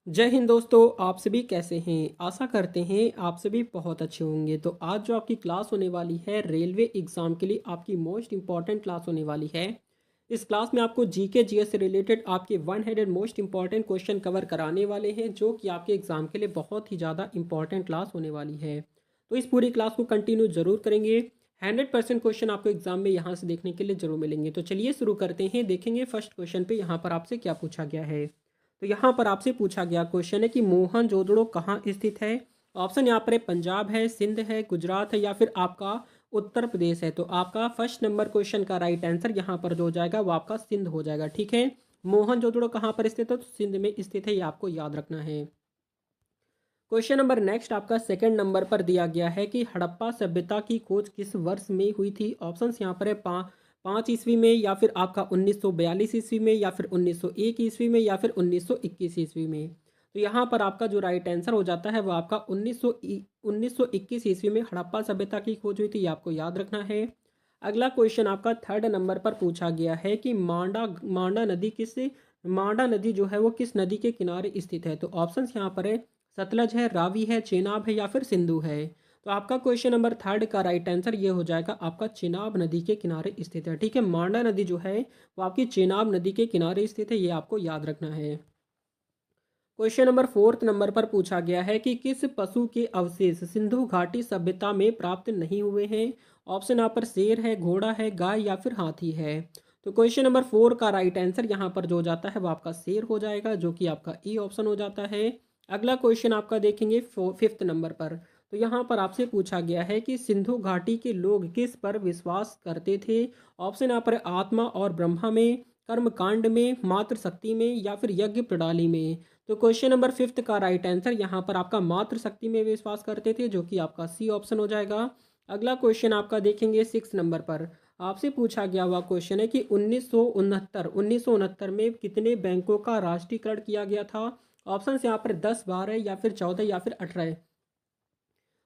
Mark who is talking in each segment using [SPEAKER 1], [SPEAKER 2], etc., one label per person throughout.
[SPEAKER 1] जय हिंद दोस्तों। आप सभी कैसे हैं? आशा करते हैं आप सभी बहुत अच्छे होंगे। तो आज जो आपकी क्लास होने वाली है रेलवे एग्ज़ाम के लिए आपकी मोस्ट इंपॉर्टेंट क्लास होने वाली है। इस क्लास में आपको जीके जीएस से रिलेटेड आपके 100 मोस्ट इंपॉर्टेंट क्वेश्चन कवर कराने वाले हैं, जो कि आपके एग्ज़ाम के लिए बहुत ही ज़्यादा इंपॉर्टेंट क्लास होने वाली है। तो इस पूरी क्लास को कंटिन्यू जरूर करेंगे। 100% क्वेश्चन आपको एग्जाम में यहाँ से देखने के लिए जरूर मिलेंगे। तो चलिए शुरू करते हैं। देखेंगे फर्स्ट क्वेश्चन पे यहाँ पर आपसे क्या पूछा गया है। तो यहाँ पर आपसे पूछा गया क्वेश्चन है कि मोहनजोदड़ो कहाँ स्थित है। ऑप्शन यहाँ पर है पंजाब है, सिंध है, गुजरात है या फिर आपका उत्तर प्रदेश है। तो आपका फर्स्ट नंबर क्वेश्चन का राइट आंसर यहाँ पर जो हो जाएगा वो आपका सिंध हो जाएगा। ठीक है, मोहनजोदड़ो कहाँ पर स्थित है? तो सिंध में स्थित है, ये आपको याद रखना है। क्वेश्चन नंबर नेक्स्ट आपका सेकंड नंबर पर दिया गया है कि हड़प्पा सभ्यता की खोज किस वर्ष में हुई थी। ऑप्शंस यहाँ पर है 5 ईस्वी में, या फिर आपका 1942 ईस्वी में, या फिर 1901 ईस्वी में, या फिर 1921 ईस्वी में। तो यहाँ पर आपका जो राइट आंसर हो जाता है वो आपका 1921 ईस्वी में हड़प्पा सभ्यता की खोज हुई थी, ये आपको याद रखना है। अगला क्वेश्चन आपका थर्ड नंबर पर पूछा गया है कि मांडा नदी जो है वो किस नदी के किनारे स्थित है। तो ऑप्शंस यहाँ पर है सतलज है, रावी है, चेनाब है या फिर सिंधु है। तो आपका क्वेश्चन नंबर थर्ड का राइट आंसर ये हो जाएगा आपका चेनाब नदी के किनारे स्थित है। ठीक है, मांडा नदी जो है वो आपकी चेनाब नदी के किनारे स्थित है, ये आपको याद रखना है। क्वेश्चन नंबर फोर्थ नंबर पर पूछा गया है कि किस पशु के अवशेष सिंधु घाटी सभ्यता में प्राप्त नहीं हुए हैं। ऑप्शन यहाँ पर शेर है, घोड़ा है, गाय या फिर हाथी है। तो क्वेश्चन नंबर 4 का राइट आंसर यहाँ पर जो जाता है वो आपका शेर हो जाएगा, जो कि आपका ई ऑप्शन हो जाता है। अगला क्वेश्चन आपका देखेंगे फिफ्थ नंबर पर। तो यहाँ पर आपसे पूछा गया है कि सिंधु घाटी के लोग किस पर विश्वास करते थे। ऑप्शन यहाँ पर आत्मा और ब्रह्मा में, कर्म कांड में, मातृ शक्ति में या फिर यज्ञ प्रणाली में। तो क्वेश्चन नंबर फिफ्थ का राइट आंसर यहाँ पर आपका मातृ शक्ति में विश्वास करते थे, जो कि आपका सी ऑप्शन हो जाएगा। अगला क्वेश्चन आपका देखेंगे 6 नंबर पर। आपसे पूछा गया हुआ क्वेश्चन है कि 1969 में कितने बैंकों का राष्ट्रीयकरण किया गया था। ऑप्शन यहाँ पर 10, 12 या फिर 14 या फिर 18।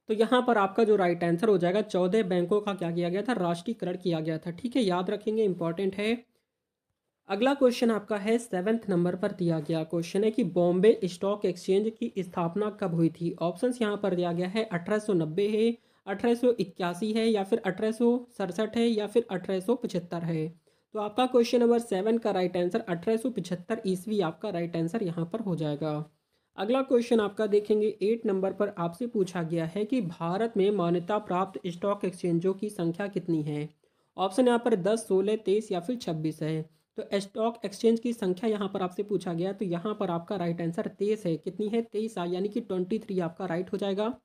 [SPEAKER 1] तो यहाँ पर आपका जो राइट आंसर हो जाएगा 14 बैंकों का क्या किया गया था, राष्ट्रीयकरण किया गया था। ठीक है, याद रखेंगे, इंपॉर्टेंट है। अगला क्वेश्चन आपका है 7th नंबर पर दिया गया क्वेश्चन है कि बॉम्बे स्टॉक एक्सचेंज की स्थापना कब हुई थी। ऑप्शंस यहाँ पर दिया गया है 1890 है, 1881 है या फिर 1867 है या फिर 1875 है। तो आपका क्वेश्चन नंबर 7 का राइट आंसर 1875 ईस्वी आपका राइट आंसर यहाँ पर हो जाएगा। अगला क्वेश्चन आपका देखेंगे 8 नंबर पर। आपसे पूछा गया है कि भारत में मान्यता प्राप्त स्टॉक एक्सचेंजों की संख्या कितनी है। ऑप्शन यहाँ पर 10, 16, 23 या फिर 26 है। तो स्टॉक एक्सचेंज की संख्या यहाँ पर आपसे पूछा गया, तो यहाँ पर आपका राइट आंसर 23 है। कितनी है? 23, यानी कि 23 आपका राइट हो जाएगा।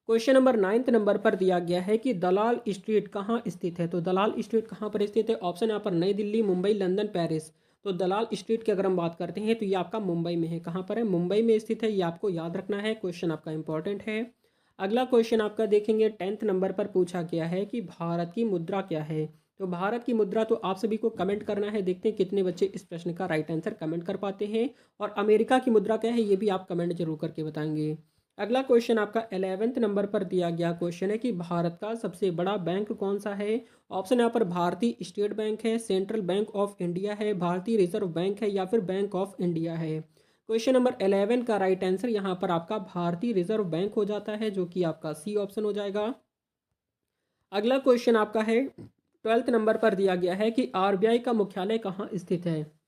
[SPEAKER 1] क्वेश्चन नंबर 9th नंबर पर दिया गया है कि दलाल स्ट्रीट कहाँ स्थित है। तो दलाल स्ट्रीट कहाँ पर स्थित है? ऑप्शन यहाँ पर नई दिल्ली, मुंबई, लंदन, पेरिस। तो दलाल स्ट्रीट की अगर हम बात करते हैं तो ये आपका मुंबई में है। कहाँ पर है? मुंबई में स्थित है, ये आपको याद रखना है। क्वेश्चन आपका इंपॉर्टेंट है। अगला क्वेश्चन आपका देखेंगे 10th नंबर पर पूछा गया है कि भारत की मुद्रा क्या है। तो भारत की मुद्रा तो आप सभी को कमेंट करना है। देखते हैं कितने बच्चे इस प्रश्न का राइट आंसर कमेंट कर पाते हैं। और अमेरिका की मुद्रा क्या है ये भी आप कमेंट जरूर करके बताएंगे। अगला क्वेश्चन आपका 11th नंबर पर दिया गया क्वेश्चन है कि भारत का सबसे बड़ा बैंक कौन सा है। ऑप्शन यहाँ पर भारतीय स्टेट बैंक है, सेंट्रल बैंक ऑफ इंडिया है, भारतीय रिजर्व बैंक है या फिर बैंक ऑफ इंडिया है। क्वेश्चन नंबर 11 का राइट आंसर यहाँ पर आपका भारतीय रिजर्व बैंक हो जाता है, जो कि आपका सी ऑप्शन हो जाएगा। अगला क्वेश्चन आपका है 12th नंबर पर दिया गया है कि आरबीआई का मुख्यालय कहाँ स्थित है।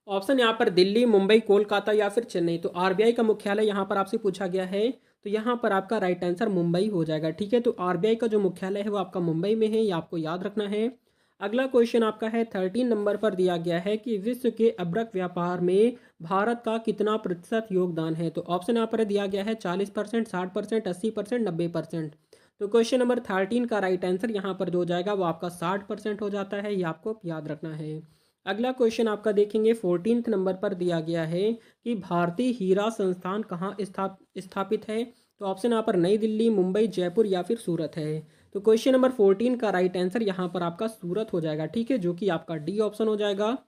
[SPEAKER 1] ऑप्शन यहाँ पर दिल्ली, मुंबई, कोलकाता या फिर चेन्नई। तो आरबीआई का मुख्यालय यहाँ पर आपसे पूछा गया है, तो यहाँ पर आपका राइट आंसर मुंबई हो जाएगा। ठीक है, तो आरबीआई का जो मुख्यालय है वो आपका मुंबई में है, ये आपको याद रखना है। अगला क्वेश्चन आपका है 13 नंबर पर दिया गया है कि विश्व के अब्रक व्यापार में भारत का कितना प्रतिशत योगदान है। तो ऑप्शन यहाँ पर दिया गया है 40%, 60%, 80%, 90%। तो क्वेश्चन नंबर 13 का राइट आंसर यहाँ पर जो हो जाएगा वो आपका 60% हो जाता है, ये आपको याद रखना है। अगला क्वेश्चन आपका देखेंगे 14th नंबर पर दिया गया है कि भारतीय हीरा संस्थान कहाँ स्थापित है। तो ऑप्शन यहाँ पर नई दिल्ली, मुंबई, जयपुर या फिर सूरत है। तो क्वेश्चन नंबर 14 का राइट आंसर यहाँ पर आपका सूरत हो जाएगा। ठीक है, जो कि आपका डी ऑप्शन हो जाएगा।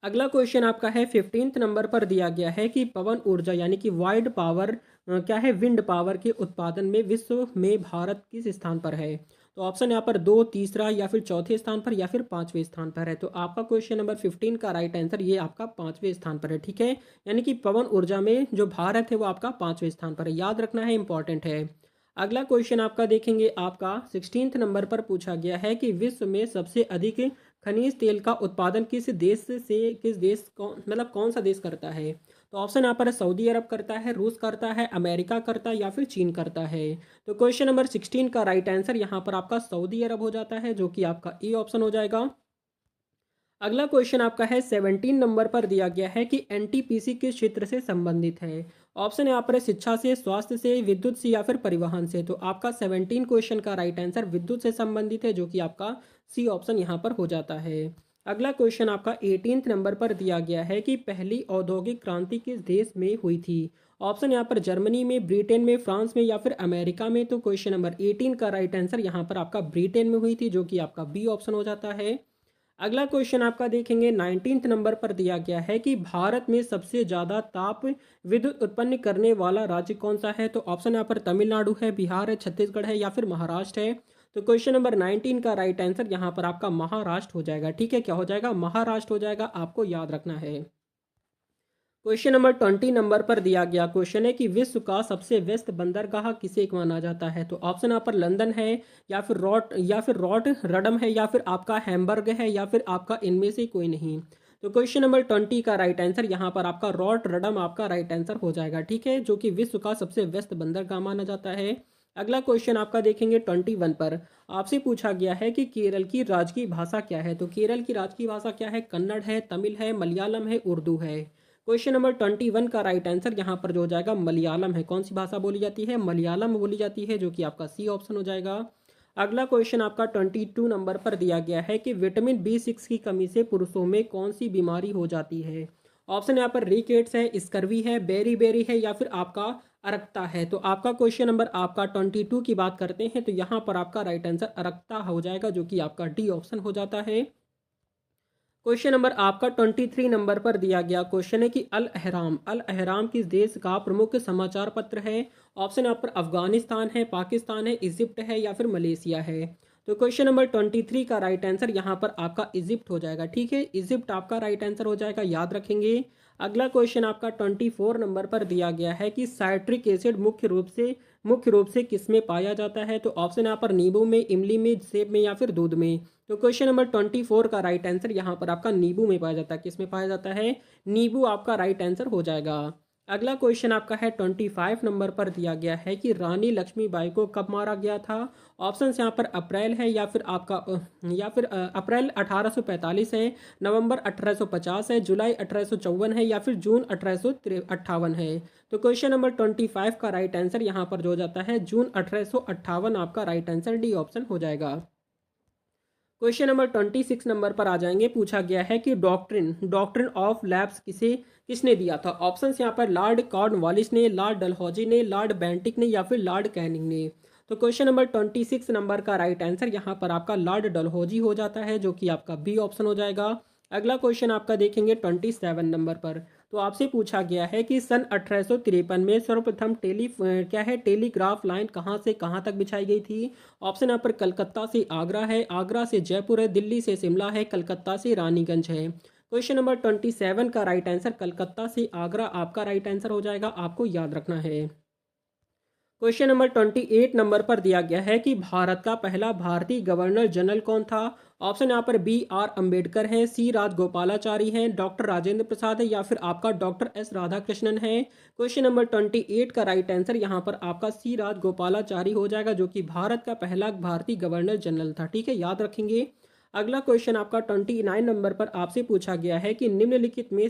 [SPEAKER 1] अगला क्वेश्चन आपका है 15th नंबर पर दिया गया है कि पवन ऊर्जा यानी कि वाइड पावर क्या है, विंड पावर के उत्पादन में विश्व में भारत किस स्थान पर है। तो ऑप्शन यहाँ पर दो, तीसरा या फिर चौथे स्थान पर या फिर पांचवें स्थान पर है। तो आपका क्वेश्चन नंबर 15 का राइट आंसर ये आपका पांचवें स्थान पर है, ठीक है। यानी कि पवन ऊर्जा में जो भारत है वो आपका पांचवें स्थान पर है, याद रखना है, इंपॉर्टेंट है। अगला क्वेश्चन आपका देखेंगे, आपका 16 नंबर पर पूछा गया है कि विश्व में सबसे अधिक खनिज तेल का उत्पादन किस देश मतलब कौन सा देश करता है। तो ऑप्शन यहाँ पर सऊदी अरब करता है, रूस करता है, अमेरिका करता है या फिर चीन करता है। तो क्वेश्चन नंबर 16 का राइट आंसर यहाँ पर आपका सऊदी अरब हो जाता है, जो कि आपका ए ऑप्शन हो जाएगा। अगला क्वेश्चन आपका है 17 नंबर पर दिया गया है कि एनटीपीसी किस क्षेत्र से संबंधित है। ऑप्शन यहाँ पर है शिक्षा से, स्वास्थ्य से, विद्युत से या फिर परिवहन से। तो आपका 17 क्वेश्चन का राइट आंसर विद्युत से संबंधित है, जो कि आपका सी ऑप्शन यहाँ पर हो जाता है। अगला क्वेश्चन आपका 18 नंबर पर दिया गया है कि पहली औद्योगिक क्रांति किस देश में हुई थी। ऑप्शन यहाँ पर जर्मनी में, ब्रिटेन में, फ्रांस में या फिर अमेरिका में। तो क्वेश्चन नंबर 18 का राइट आंसर यहाँ पर आपका ब्रिटेन में हुई थी, जो कि आपका बी ऑप्शन हो जाता है। अगला क्वेश्चन आपका देखेंगे 19 नंबर पर दिया गया है कि भारत में सबसे ज़्यादा ताप विद्युत उत्पन्न करने वाला राज्य कौन सा है। तो ऑप्शन यहाँ पर तमिलनाडु है, बिहार है, छत्तीसगढ़ है या फिर महाराष्ट्र है। तो क्वेश्चन नंबर 19 का राइट आंसर यहाँ पर आपका महाराष्ट्र हो जाएगा, ठीक है। क्या हो जाएगा, महाराष्ट्र हो जाएगा, आपको याद रखना है। क्वेश्चन नंबर 20 नंबर पर दिया गया क्वेश्चन है कि विश्व का सबसे व्यस्त बंदरगाह किसे माना जाता है। तो ऑप्शन यहाँ पर लंदन है या फिर रॉटरडम है या फिर आपका हैम्बर्ग है या फिर आपका इनमें से कोई नहीं। तो क्वेश्चन नंबर 20 का राइट आंसर यहाँ पर आपका रॉटरडम आपका राइट आंसर हो जाएगा, ठीक है, जो कि विश्व का सबसे व्यस्त बंदरगाह माना जाता है। अगला क्वेश्चन आपका देखेंगे 21 पर, आपसे पूछा गया है कि केरल की राजकीय भाषा क्या है। तो केरल की राजकीय भाषा क्या है, कन्नड़ है, तमिल है, मलयालम है, उर्दू है। क्वेश्चन नंबर 21 का राइट आंसर यहाँ पर जो हो जाएगा मलयालम है। कौन सी भाषा बोली जाती है, मलयालम बोली जाती है, जो कि आपका सी ऑप्शन हो जाएगा। अगला क्वेश्चन आपका 22 नंबर पर दिया गया है कि विटामिन B6 की कमी से पुरुषों में कौन सी बीमारी हो जाती है। ऑप्शन यहाँ पर रिकेट्स है, स्कर्वी है, बेरी बेरी है या फिर आपका अरक्ता है। तो आपका क्वेश्चन नंबर आपका 22 की बात करते हैं तो यहाँ पर आपका राइट आंसर अरक्ता हो जाएगा, जो कि आपका डी ऑप्शन हो जाता है। क्वेश्चन नंबर आपका 23 नंबर पर दिया गया क्वेश्चन है कि अल अहराम किस देश का प्रमुख समाचार पत्र है। ऑप्शन यहाँ पर अफगानिस्तान है, पाकिस्तान है, इजिप्ट है या फिर मलेशिया है। तो क्वेश्चन नंबर 23 का राइट आंसर यहाँ पर आपका इजिप्ट हो जाएगा, ठीक है, इजिप्ट आपका राइट आंसर हो जाएगा, याद रखेंगे। अगला क्वेश्चन आपका 24 नंबर पर दिया गया है कि साइट्रिक एसिड मुख्य रूप से किस में पाया जाता है। तो ऑप्शन यहाँ पर नींबू में, इमली में, सेब में या फिर दूध में। तो क्वेश्चन नंबर 24 का राइट आंसर यहाँ पर आपका नींबू में पाया जाता है। किस में पाया जाता है, नींबू आपका राइट आंसर हो जाएगा। अगला क्वेश्चन आपका है 25 नंबर पर दिया गया है कि रानी लक्ष्मीबाई को कब मारा गया था। ऑप्शन यहाँ पर अप्रैल है या फिर आपका अप्रैल 1845 है, नवंबर 1850 है, जुलाई 1854 है या फिर जून 1858 है। तो क्वेश्चन नंबर 25 का राइट आंसर यहाँ पर जो हो जाता है जून 1858 आपका राइट आंसर डी ऑप्शन हो जाएगा। क्वेश्चन नंबर 26 नंबर पर आ जाएंगे, पूछा गया है कि डॉक्ट्रिन ऑफ लैब्स किसने दिया था। ऑप्शंस यहाँ पर लॉर्ड कॉर्नवालिस ने, लॉर्ड डलहौजी ने, लॉर्ड बेंटिक ने या फिर लॉर्ड कैनिंग ने। तो क्वेश्चन नंबर 26 नंबर का राइट आंसर यहाँ पर आपका लॉर्ड डलहौजी हो जाता है, जो कि आपका बी ऑप्शन हो जाएगा। अगला क्वेश्चन आपका देखेंगे 27 नंबर पर, तो आपसे पूछा गया है कि सन 1853 में सर्वप्रथम टेलीग्राफ लाइन कहाँ से कहाँ तक बिछाई गई थी। ऑप्शन यहाँ पर कलकत्ता से आगरा है, आगरा से जयपुर है, दिल्ली से शिमला है, कलकत्ता से रानीगंज है। क्वेश्चन नंबर 27 का राइट आंसर कलकत्ता से आगरा आपका राइट आंसर हो जाएगा, आपको याद रखना है। क्वेश्चन नंबर 28 नंबर पर दिया गया है कि भारत का पहला भारतीय गवर्नर जनरल कौन था। ऑप्शन यहाँ पर B.R. अम्बेडकर है, सी राजगोपालाचारी हैं, डॉक्टर राजेंद्र प्रसाद है या फिर आपका डॉक्टर S. राधाकृष्णन है। क्वेश्चन नंबर 28 का राइट आंसर यहाँ पर आपका सी राजगोपालाचारी हो जाएगा, जो कि भारत का पहला भारतीय गवर्नर जनरल था, ठीक है, याद रखेंगे। अगला क्वेश्चन आपका 29 नंबर पर आपसे पूछा गया है कि निम्नलिखित में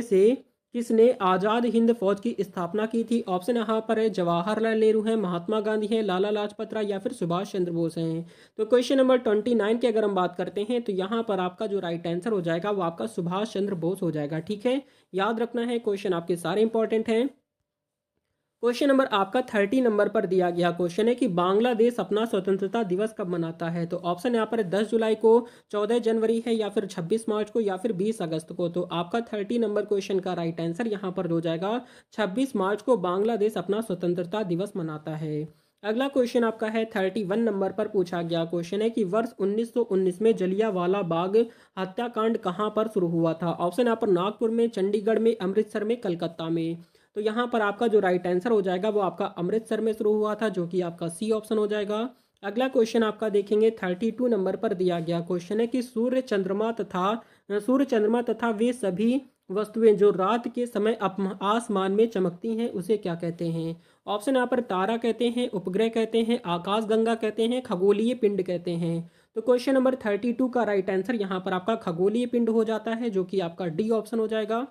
[SPEAKER 1] से किसने आज़ाद हिंद फौज की स्थापना की थी। ऑप्शन यहाँ पर है जवाहरलाल नेहरू है, महात्मा गांधी है, लाला लाजपत राय या फिर सुभाष चंद्र बोस हैं। तो क्वेश्चन नंबर 29 की अगर हम बात करते हैं तो यहाँ पर आपका जो राइट आंसर हो जाएगा वो आपका सुभाष चंद्र बोस हो जाएगा, ठीक है, याद रखना है, क्वेश्चन आपके सारे इंपॉर्टेंट हैं। क्वेश्चन नंबर आपका 30 नंबर पर दिया गया क्वेश्चन है कि बांग्लादेश अपना स्वतंत्रता दिवस कब मनाता है। तो ऑप्शन यहाँ पर 10 जुलाई को, 14 जनवरी है या फिर 26 मार्च को या फिर 20 अगस्त को। तो आपका 30 नंबर क्वेश्चन का राइट आंसर यहाँ पर हो जाएगा 26 मार्च को बांग्लादेश अपना स्वतंत्रता दिवस मनाता है। अगला क्वेश्चन आपका है 31 नंबर पर पूछा गया क्वेश्चन है कि वर्ष 1919 में जलियांवाला बाग हत्याकांड कहाँ पर शुरू हुआ था। ऑप्शन यहाँ पर नागपुर में, चंडीगढ़ में, अमृतसर में, कलकत्ता में। तो यहाँ पर आपका जो राइट आंसर हो जाएगा वो आपका अमृतसर में शुरू हुआ था, जो कि आपका सी ऑप्शन हो जाएगा। अगला क्वेश्चन आपका देखेंगे 32 नंबर पर दिया गया क्वेश्चन है कि सूर्य चंद्रमा तथा वे सभी वस्तुएं जो रात के समय आसमान में चमकती हैं उसे क्या कहते हैं। ऑप्शन यहाँ पर तारा कहते हैं, उपग्रह कहते हैं, आकाशगंगा कहते हैं, खगोलीय पिंड कहते हैं। तो क्वेश्चन नंबर 32 का राइट आंसर यहाँ पर आपका खगोलीय पिंड हो जाता है, जो कि आपका डी ऑप्शन हो जाएगा।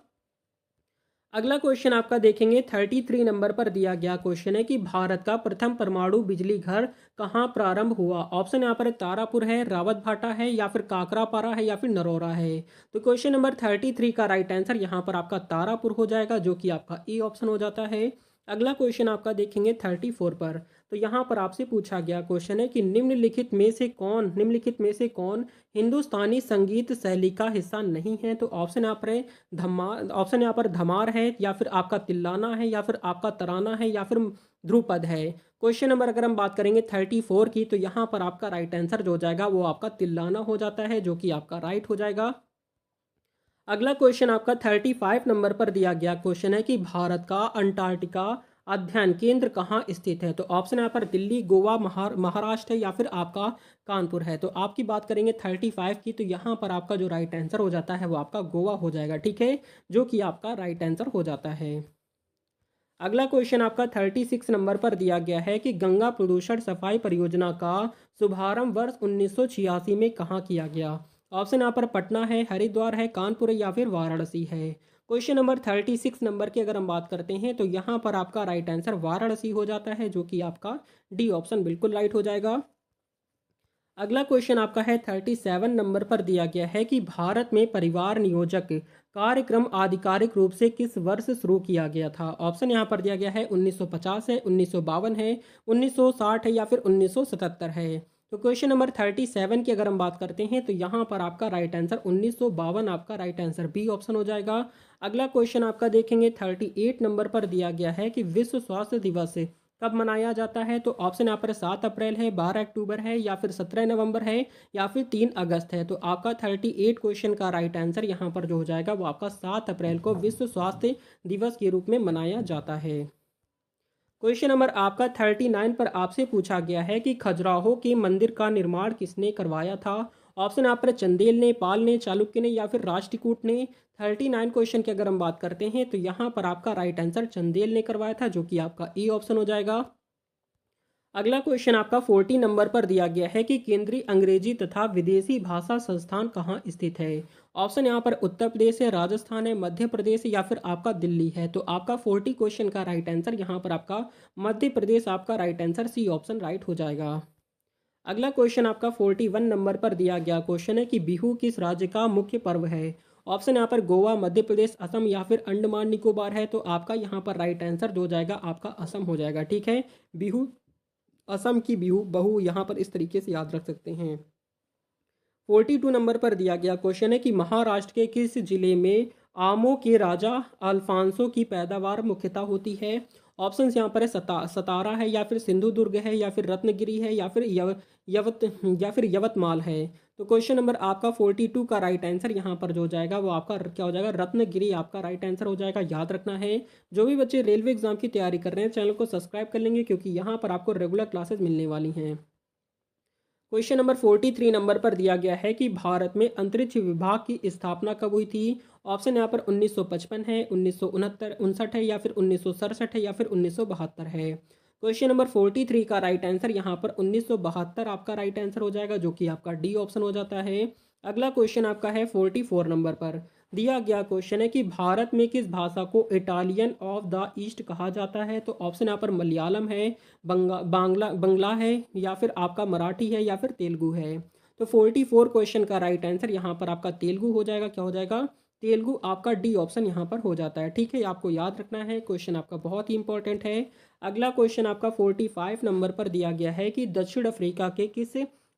[SPEAKER 1] अगला क्वेश्चन आपका देखेंगे 33 नंबर पर दिया गया क्वेश्चन है कि भारत का प्रथम परमाणु बिजली घर कहाँ प्रारंभ हुआ। ऑप्शन यहाँ पर तारापुर है, रावतभाटा है, या फिर काकरापारा है, या फिर नरोरा है। तो क्वेश्चन नंबर 33 का राइट आंसर यहाँ पर आपका तारापुर हो जाएगा, जो कि आपका ए ऑप्शन हो जाता है। अगला क्वेश्चन आपका देखेंगे 34 पर। तो यहाँ पर आपसे पूछा गया क्वेश्चन है कि निम्नलिखित में से कौन हिंदुस्तानी संगीत शैली का हिस्सा नहीं है। तो ऑप्शन यहाँ पर है ऑप्शन यहाँ पर धमार है, या फिर आपका तिल्लाना है, या फिर आपका तराना है, या फिर ध्रुपद है। क्वेश्चन नंबर अगर हम बात करेंगे 34 की, तो यहाँ पर आपका राइट आंसर जो हो जाएगा वो आपका तिल्लाना हो जाता है, जो कि आपका राइट हो जाएगा। अगला क्वेश्चन आपका 35 नंबर पर दिया गया क्वेश्चन है कि भारत का अंटार्कटिका अध्ययन केंद्र कहाँ स्थित है। तो ऑप्शन यहाँ पर दिल्ली, गोवा, महाराष्ट्र है, या फिर आपका कानपुर है। तो आपकी बात करेंगे 35 की, तो यहाँ पर आपका जो राइट आंसर हो जाता है वो आपका गोवा हो जाएगा, ठीक है, जो कि आपका राइट आंसर हो जाता है। अगला क्वेश्चन आपका 36 नंबर पर दिया गया है कि गंगा प्रदूषण सफाई परियोजना का शुभारंभ वर्ष 1986 में कहाँ किया गया। ऑप्शन यहाँ पर पटना है, हरिद्वार है, कानपुर है, या फिर वाराणसी है। क्वेश्चन नंबर 36 नंबर की अगर हम बात करते हैं तो यहाँ पर आपका राइट आंसर वाराणसी हो जाता है, जो कि आपका डी ऑप्शन बिल्कुल राइट हो जाएगा। अगला क्वेश्चन आपका है 37 नंबर पर दिया गया है कि भारत में परिवार नियोजक कार्यक्रम आधिकारिक रूप से किस वर्ष शुरू किया गया था। ऑप्शन यहाँ पर दिया गया है 1950 है, 1952 है, 1960 है, या फिर 1977 है। तो क्वेश्चन नंबर 37 की अगर हम बात करते हैं तो यहाँ पर आपका राइट आंसर 1952 आपका राइट आंसर बी ऑप्शन हो जाएगा। अगला क्वेश्चन आपका देखेंगे 38 नंबर पर दिया गया है कि विश्व स्वास्थ्य दिवस कब मनाया जाता है। तो ऑप्शन यहाँ पर 7 अप्रैल है, 12 अक्टूबर है, या फिर 17 नवंबर है, या फिर 3 अगस्त है। तो आपका 38 क्वेश्चन का राइट आंसर यहाँ पर जो हो जाएगा वो आपका 7 अप्रैल को विश्व स्वास्थ्य दिवस के रूप में मनाया जाता है। क्वेश्चन नंबर आपका 39 पर आपसे पूछा गया है कि खजुराहो के मंदिर का निर्माण किसने करवाया था। ऑप्शन यहाँ पर चंदेल ने, पाल ने, चालुक्य ने, या फिर राष्ट्रकूट ने। 39 क्वेश्चन की अगर हम बात करते हैं तो यहाँ पर आपका राइट आंसर चंदेल ने करवाया था, जो कि आपका ए ऑप्शन हो जाएगा। अगला क्वेश्चन आपका 40 नंबर पर दिया गया है कि केंद्रीय अंग्रेजी तथा विदेशी भाषा संस्थान कहाँ स्थित है। ऑप्शन यहाँ पर उत्तर प्रदेश है, राजस्थान है, मध्य प्रदेश है, या फिर आपका दिल्ली है। तो आपका 40 क्वेश्चन का राइट आंसर यहाँ पर आपका मध्य प्रदेश आपका right answer C option right हो जाएगा। अगला क्वेश्चन आपका 41 नंबर पर दिया गया क्वेश्चन है कि बिहू किस राज्य का मुख्य पर्व है। ऑप्शन यहाँ पर गोवा, मध्य प्रदेश, असम, या फिर अंडमान निकोबार है। तो आपका यहाँ पर राइट आंसर जो हो जाएगा आपका असम हो जाएगा, ठीक है। बिहू असम की बिहू बहु यहाँ पर इस तरीके से याद रख सकते हैं। 42 नंबर पर दिया गया क्वेश्चन है कि महाराष्ट्र के किस जिले में आमों के राजा अल्फांसो की पैदावार मुख्यतः होती है। ऑप्शंस यहाँ पर है सतारा है, या फिर सिंधुदुर्ग है, या फिर रत्नगिरी है, या फिर यवतमाल है। तो क्वेश्चन नंबर आपका 42 का राइट आंसर यहाँ पर जो हो जाएगा वो आपका क्या हो जाएगा, रत्नगिरी आपका राइट आंसर हो जाएगा। याद रखना है, जो भी बच्चे रेलवे एग्जाम की तैयारी कर रहे हैं चैनल को सब्सक्राइब कर लेंगे, क्योंकि यहाँ पर आपको रेगुलर क्लासेज मिलने वाली हैं। क्वेश्चन नंबर 43 नंबर पर दिया गया है कि भारत में अंतरिक्ष विभाग की स्थापना कब हुई थी। ऑप्शन यहाँ पर 1955 है, 1969 है, या फिर 1967 है, या फिर 1972 है। क्वेश्चन नंबर 43 का राइट आंसर यहाँ पर 1972 आपका राइट आंसर हो जाएगा, जो कि आपका डी ऑप्शन हो जाता है। अगला क्वेश्चन आपका है 44 नंबर पर दिया गया क्वेश्चन है कि भारत में किस भाषा को इटालियन ऑफ द ईस्ट कहा जाता है। तो ऑप्शन यहाँ पर मलयालम है, बंगला है, या फिर आपका मराठी है, या फिर तेलुगु है। तो 44 क्वेश्चन का राइट आंसर यहाँ पर आपका तेलुगु हो जाएगा। क्या हो जाएगा, तेलुगु आपका डी ऑप्शन यहाँ पर हो जाता है, ठीक है। आपको याद रखना है, क्वेश्चन आपका बहुत ही इंपॉर्टेंट है। अगला क्वेश्चन आपका 45 नंबर पर दिया गया है कि दक्षिण अफ्रीका के किस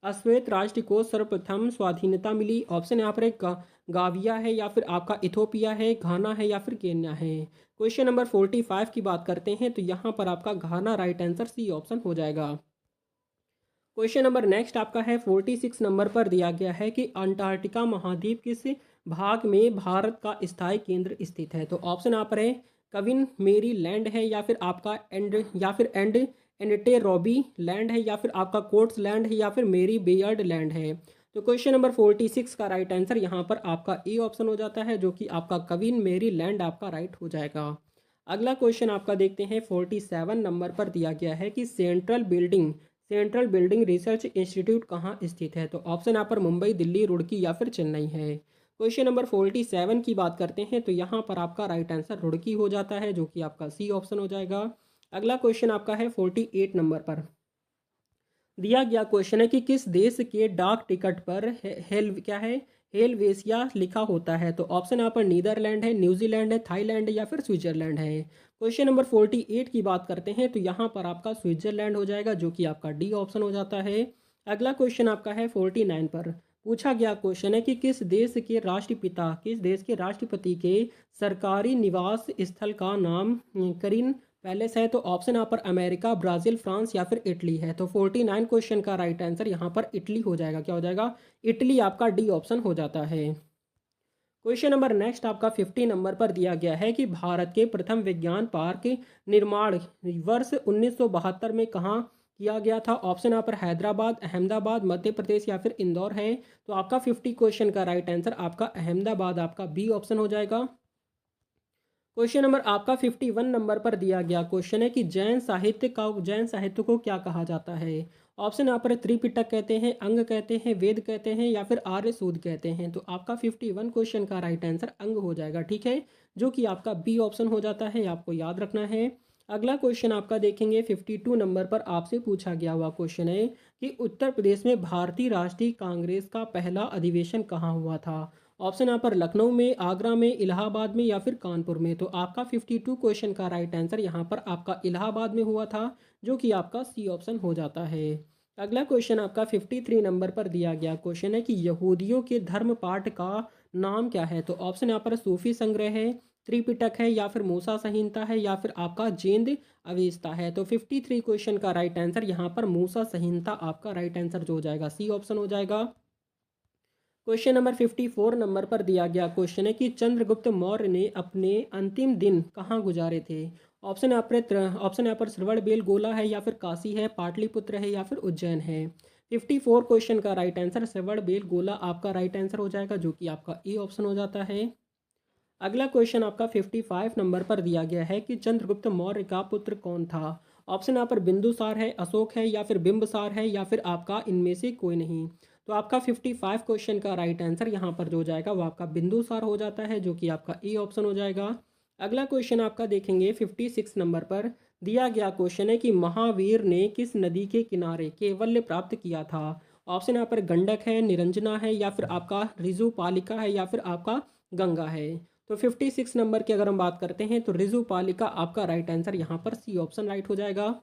[SPEAKER 1] अश्वेत राष्ट्र को सर्वप्रथम स्वाधीनता मिली? ऑप्शन यहाँ पर है गाविया है, या फिर आपका इथोपिया है, घाना है, या फिर केन्या है। क्वेश्चन नंबर 45 की बात करते हैं तो यहाँ पर आपका घाना राइट आंसर सी ऑप्शन हो जाएगा। क्वेश्चन नंबर नेक्स्ट आपका है 46 नंबर पर दिया गया है कि अंटार्कटिका महाद्वीप किस भाग में भारत का स्थायी केंद्र स्थित है? तो ऑप्शन यहाँ पर है कविन मेरी लैंड है, या फिर आपका एंड एंटेरोबी लैंड है, या फिर आपका कोट्स लैंड है, या फिर मेरी बेयर्ड लैंड है। तो क्वेश्चन नंबर 46 का राइट आंसर यहाँ पर आपका ए ऑप्शन हो जाता है, जो कि आपका कविन मेरी लैंड आपका राइट हो जाएगा। अगला क्वेश्चन आपका देखते हैं 47 नंबर पर दिया गया है कि सेंट्रल बिल्डिंग रिसर्च इंस्टीट्यूट कहाँ स्थित है? तो ऑप्शन यहाँ पर मुंबई, दिल्ली, रुड़की, या फिर चेन्नई है। क्वेश्चन नंबर 47 की बात करते हैं तो यहाँ पर आपका राइट आंसर रुड़की हो जाता है, जो कि आपका सी ऑप्शन हो जाएगा। अगला क्वेश्चन आपका है 48 नंबर पर दिया गया क्वेश्चन है कि किस देश के डाक टिकट पर हेलवेसिया लिखा होता है? तो ऑप्शन यहाँ पर नीदरलैंड है, न्यूजीलैंड है, थाईलैंड है, या फिर स्विट्जरलैंड है। क्वेश्चन नंबर 48 की बात करते हैं तो यहाँ पर आपका स्विट्जरलैंड हो जाएगा, जो कि आपका डी ऑप्शन हो जाता है। अगला क्वेश्चन आपका है 49 पर पूछा गया क्वेश्चन है कि किस देश के राष्ट्रपति के सरकारी निवास स्थल का नाम करीन पैलेस है? तो ऑप्शन यहाँ पर अमेरिका, ब्राज़ील, फ्रांस, या फिर इटली है। तो 49 क्वेश्चन का राइट आंसर यहाँ पर इटली हो जाएगा। क्या हो जाएगा? इटली आपका डी ऑप्शन हो जाता है। क्वेश्चन नंबर नेक्स्ट आपका 50 नंबर पर दिया गया है कि भारत के प्रथम विज्ञान पार्क निर्माण वर्ष 1972 में कहाँ किया गया था? ऑप्शन यहाँ पर हैदराबाद, अहमदाबाद, मध्य प्रदेश, या फिर इंदौर है। तो आपका 50 क्वेश्चन का राइट आंसर आपका अहमदाबाद आपका बी ऑप्शन हो जाएगा। क्वेश्चन नंबर आपका 51 नंबर पर दिया गया क्वेश्चन है कि जैन साहित्य को क्या कहा जाता है? ऑप्शन यहाँ पर त्रिपिटक कहते हैं, अंग कहते हैं, वेद कहते हैं, या फिर आर्य सूद कहते हैं। तो आपका 51 क्वेश्चन का राइट आंसर अंग हो जाएगा, ठीक है, जो कि आपका बी ऑप्शन हो जाता है, आपको याद रखना है। अगला क्वेश्चन आपका देखेंगे 52 नंबर पर आपसे पूछा गया हुआ क्वेश्चन है कि उत्तर प्रदेश में भारतीय राष्ट्रीय कांग्रेस का पहला अधिवेशन कहाँ हुआ था? ऑप्शन यहाँ पर लखनऊ में, आगरा में, इलाहाबाद में, या फिर कानपुर में। तो आपका 52 क्वेश्चन का राइट आंसर यहाँ पर आपका इलाहाबाद में हुआ था, जो कि आपका सी ऑप्शन हो जाता है। अगला क्वेश्चन आपका 53 नंबर पर दिया गया क्वेश्चन है कि यहूदियों के धर्म पाठ का नाम क्या है? तो ऑप्शन यहाँ पर सूफी संग्रह है, त्रिपिटक है, या फिर मूसा संहिता है, या फिर आपका जेंद अवेस्ता है। तो 53 क्वेश्चन का राइट आंसर यहाँ पर मूसा संहिता आपका राइट आंसर जो हो जाएगा सी ऑप्शन हो जाएगा। क्वेश्चन नंबर 54 नंबर पर दिया गया क्वेश्चन है कि चंद्रगुप्त मौर्य ने अपने अंतिम दिन कहाँ गुजारे थे? ऑप्शन यहाँ पर श्रवणबेल गोला है, या फिर काशी है, पाटलिपुत्र है, या फिर उज्जैन है। 54 क्वेश्चन का राइट आंसर श्रवणबेल गोला आपका राइट आंसर हो जाएगा, जो कि आपका ए ऑप्शन हो जाता है। अगला क्वेश्चन आपका 55 नंबर पर दिया गया है कि चंद्रगुप्त मौर्य का पुत्र कौन था? ऑप्शन यहाँ पर बिंदुसार है, अशोक है, या फिर बिंबसार है, या फिर आपका इनमें से कोई नहीं। तो आपका 55 क्वेश्चन का राइट आंसर यहाँ पर जो जाएगा वो आपका बिंदुसार हो जाता है, जो कि आपका ए ऑप्शन हो जाएगा। अगला क्वेश्चन आपका देखेंगे 56 नंबर पर दिया गया क्वेश्चन है कि महावीर ने किस नदी के किनारे कैवल्य प्राप्त किया था? ऑप्शन यहाँ पर गंडक है, निरंजना है, या फिर आपका ऋजुपालिका है, या फिर आपका गंगा है। तो 56 नंबर की अगर हम बात करते हैं तो ऋजुपालिका आपका राइट आंसर यहाँ पर सी ऑप्शन राइट हो जाएगा।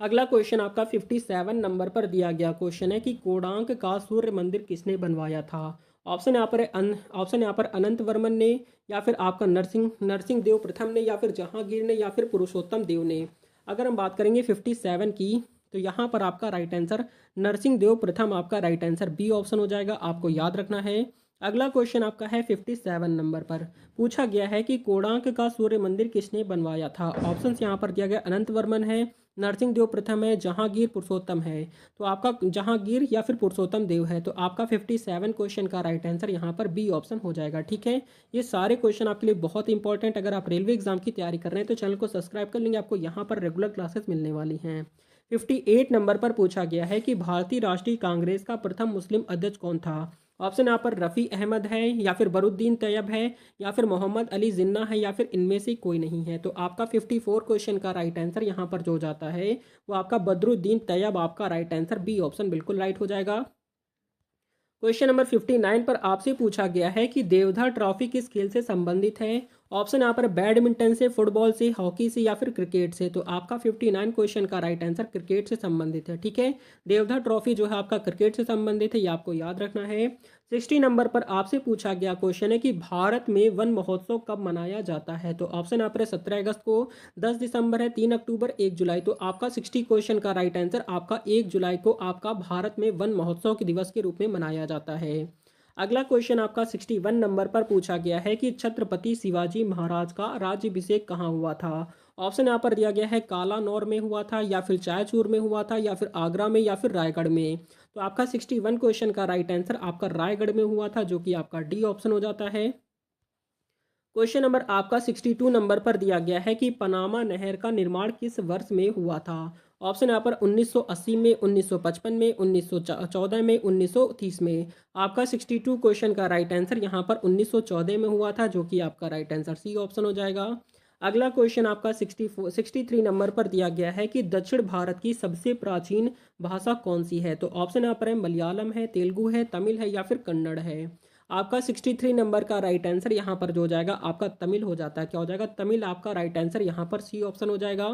[SPEAKER 1] अगला क्वेश्चन आपका 57 नंबर पर दिया गया क्वेश्चन है कि कोणार्क का सूर्य मंदिर किसने बनवाया था? ऑप्शन यहाँ पर अनंत वर्मन ने, या फिर आपका नरसिंह देव प्रथम ने, या फिर जहांगीर ने, या फिर पुरुषोत्तम देव ने। अगर हम बात करेंगे 57 की तो यहाँ पर आपका राइट आंसर नरसिंह देव प्रथम आपका राइट आंसर बी ऑप्शन हो जाएगा, आपको याद रखना है। अगला क्वेश्चन आपका है 57 नंबर पर पूछा गया है कि कोणार्क का सूर्य मंदिर किसने बनवाया था? ऑप्शन यहाँ पर दिया गया अनंत वर्मन है, नरसिंह देव प्रथम है, जहांगीर, पुरुषोत्तम है। तो आपका जहांगीर या फिर पुरुषोत्तम देव है। तो आपका 57 क्वेश्चन का राइट आंसर यहाँ पर बी ऑप्शन हो जाएगा, ठीक है। ये सारे क्वेश्चन आपके लिए बहुत इंपॉर्टेंट, अगर आप रेलवे एग्जाम की तैयारी कर रहे हैं तो चैनल को सब्सक्राइब कर लेंगे, आपको यहाँ पर रेगुलर क्लासेस मिलने वाली हैं। 58 नंबर पर पूछा गया है कि भारतीय राष्ट्रीय कांग्रेस का प्रथम मुस्लिम अध्यक्ष कौन था? ऑप्शन यहाँ पर रफ़ी अहमद है, या फिर बरुद्दीन तैयब है, या फिर मोहम्मद अली जिन्ना है, या फिर इनमें से कोई नहीं है। तो आपका 54 क्वेश्चन का राइट आंसर यहाँ पर जो जाता है वो आपका बदरुद्दीन तैयब आपका राइट आंसर बी ऑप्शन बिल्कुल राइट हो जाएगा। क्वेश्चन नंबर 59 पर आपसे पूछा गया है कि देवधर ट्रॉफी किस खेल से संबंधित है? ऑप्शन यहाँ पर बैडमिंटन से, फुटबॉल से, हॉकी से या फिर क्रिकेट से। तो आपका 59 क्वेश्चन का राइट आंसर क्रिकेट से संबंधित है। ठीक है, देवधर ट्रॉफी जो है आपका क्रिकेट से संबंधित है, ये आपको याद रखना है। 60 नंबर पर आपसे पूछा गया क्वेश्चन है कि भारत में वन महोत्सव कब मनाया जाता है। तो ऑप्शन यहाँ पर है 17 अगस्त को, 10 दिसंबर है, 3 अक्टूबर, 1 जुलाई। तो आपका 60 क्वेश्चन का राइट आंसर आपका 1 जुलाई को आपका भारत में वन महोत्सव के दिवस के रूप में मनाया जाता है। अगला क्वेश्चन आपका 61 नंबर पर पूछा गया है कि छत्रपति शिवाजी महाराज का राज्याभिषेक कहाँ हुआ था। ऑप्शन यहाँ पर दिया गया है कालानौर में हुआ था, या फिर चायचूर में हुआ था, या फिर आगरा में, या फिर रायगढ़ में। तो आपका 61 क्वेश्चन का राइट आंसर आपका रायगढ़ में हुआ था, जो कि आपका डी ऑप्शन हो जाता है। क्वेश्चन नंबर आपका 62 नंबर पर दिया गया है कि पनामा नहर का निर्माण किस वर्ष में हुआ था। ऑप्शन यहाँ पर 1980 में, 1955 में, 1914 में, 1930 में। आपका 62 क्वेश्चन का राइट आंसर यहाँ पर 1914 में हुआ था, जो कि आपका राइट आंसर सी ऑप्शन हो जाएगा। अगला क्वेश्चन आपका 63 नंबर पर दिया गया है कि दक्षिण भारत की सबसे प्राचीन भाषा कौन सी है। तो ऑप्शन यहाँ पर है मलयालम है, तेलुगु है, तमिल है, या फिर कन्नड़ है। आपका 63 नंबर का राइट आंसर यहाँ पर जो हो जाएगा आपका तमिल हो जाता है। क्या हो जाएगा? तमिल आपका राइट आंसर यहाँ पर सी ऑप्शन हो जाएगा।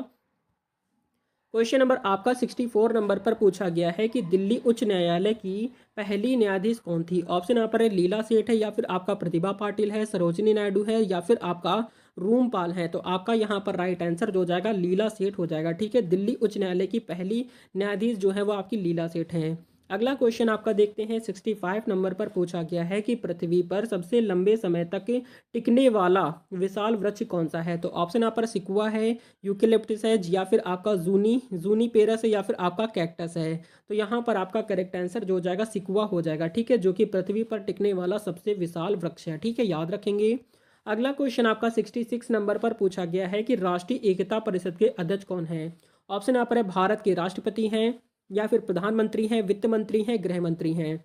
[SPEAKER 1] क्वेश्चन नंबर आपका 64 नंबर पर पूछा गया है कि दिल्ली उच्च न्यायालय की पहली न्यायाधीश कौन थी। ऑप्शन यहाँ पर है लीला सेठ है, या फिर आपका प्रतिभा पाटिल है, सरोजिनी नायडू है, या फिर आपका रूमपाल है। तो आपका यहाँ पर राइट आंसर जो हो जाएगा लीला सेठ हो जाएगा। ठीक है, दिल्ली उच्च न्यायालय की पहली न्यायाधीश जो है वो आपकी लीला सेठ है। अगला क्वेश्चन आपका देखते हैं 65 नंबर पर पूछा गया है कि पृथ्वी पर सबसे लंबे समय तक टिकने वाला विशाल वृक्ष कौन सा है। तो ऑप्शन यहाँ पर सिकुआ है, यूकेलिप्टस है, या फिर आपका जूनीपेरस है, या फिर आपका कैक्टस है। तो यहाँ पर आपका करेक्ट आंसर जो हो जाएगा सिकुआ हो जाएगा। ठीक है, जो कि पृथ्वी पर टिकने वाला सबसे विशाल वृक्ष है। ठीक है, याद रखेंगे। अगला क्वेश्चन आपका 66 नंबर पर पूछा गया है कि राष्ट्रीय एकता परिषद के अध्यक्ष कौन है। ऑप्शन यहाँ पर है भारत के राष्ट्रपति हैं, या फिर प्रधानमंत्री हैं, वित्त मंत्री हैं, गृह मंत्री हैं।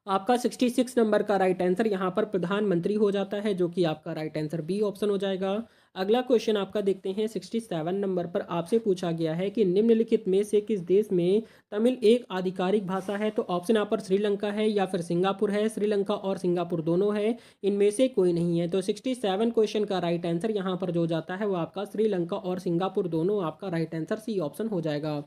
[SPEAKER 1] आपका 66 नंबर का राइट आंसर यहाँ पर प्रधानमंत्री हो जाता है, जो कि आपका राइट आंसर बी ऑप्शन हो जाएगा। अगला क्वेश्चन आपका देखते हैं 67 नंबर पर आपसे पूछा गया है कि निम्नलिखित में से किस देश में तमिल एक आधिकारिक भाषा है। तो ऑप्शन यहाँ पर श्रीलंका है, या फिर सिंगापुर है। श्रीलंका और सिंगापुर दोनों है, इनमें से कोई नहीं है। तो 67 क्वेश्चन का राइट आंसर यहाँ पर जो जाता है वो आपका श्रीलंका और सिंगापुर दोनों आपका राइट आंसर सी ऑप्शन हो जाएगा।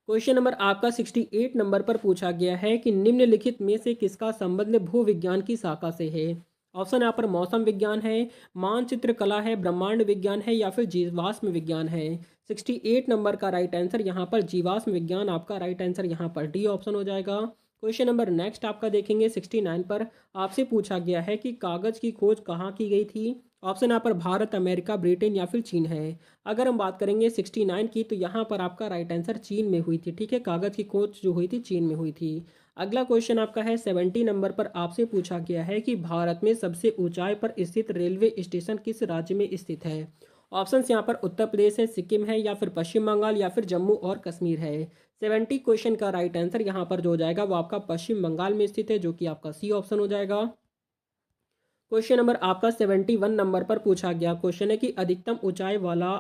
[SPEAKER 1] क्वेश्चन नंबर आपका 68 नंबर पर पूछा गया है कि निम्नलिखित में से किसका संबंध भूविज्ञान की शाखा से है। ऑप्शन यहाँ पर मौसम विज्ञान है, मानचित्र कला है, ब्रह्मांड विज्ञान है, या फिर जीवाश्म विज्ञान है। 68 नंबर का राइट आंसर यहाँ पर जीवाश्म विज्ञान आपका राइट आंसर यहाँ पर डी ऑप्शन हो जाएगा। क्वेश्चन नंबर नेक्स्ट आपका देखेंगे 69 पर आपसे पूछा गया है कि कागज की खोज कहाँ की गई थी। ऑप्शन यहाँ पर भारत, अमेरिका, ब्रिटेन, या फिर चीन है। अगर हम बात करेंगे 69 की, तो यहाँ पर आपका राइट आंसर चीन में हुई थी। ठीक है, कागज की खोज जो हुई थी चीन में हुई थी। अगला क्वेश्चन आपका है 70 नंबर पर आपसे पूछा गया है कि भारत में सबसे ऊंचाई पर स्थित रेलवे स्टेशन किस राज्य में स्थित है। ऑप्शन यहाँ पर उत्तर प्रदेश है, सिक्किम है, या फिर पश्चिम बंगाल, या फिर जम्मू और कश्मीर है। 70 क्वेश्चन का राइट आंसर यहाँ पर जो हो जाएगा वो आपका पश्चिम बंगाल में स्थित है, जो कि आपका सी ऑप्शन हो जाएगा। क्वेश्चन नंबर आपका 71 नंबर पर पूछा गया क्वेश्चन है कि अधिकतम ऊंचाई वाला